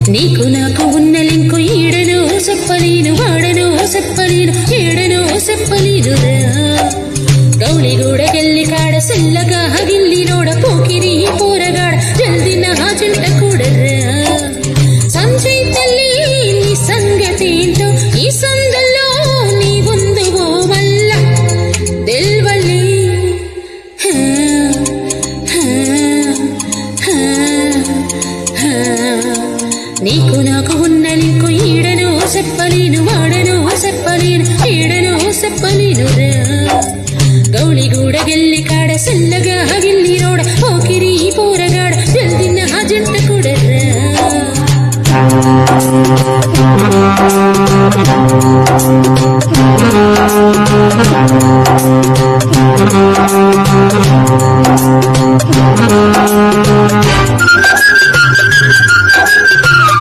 నీకు నాకు ఉన్న లింకు ఈడను చెప్పలేను వాడను చెప్పలేను ఏడను చెప్పలేను గౌళిగూడ గెల్లి కాడ సల్లగా గిల్లి నోడ పోకిరి పోరగాడ జల్దిన హాజంట కూడరా సంజయ్ తల్లి నీ సంగతేంటో ఈ సందల్లో నీ ఉందువో వల్ల తెల్వల్లి నీకు నాకు ఉన్న లింకు ఈడను చెప్పలేను వాడను చెప్పలేను ఏడను చెప్పలేను గౌళిగూడ గెల్లి కాడ సల్లగా గిల్లి రోడ పోకిరి పోరగాడ జల్దిన హాజంట కూడరా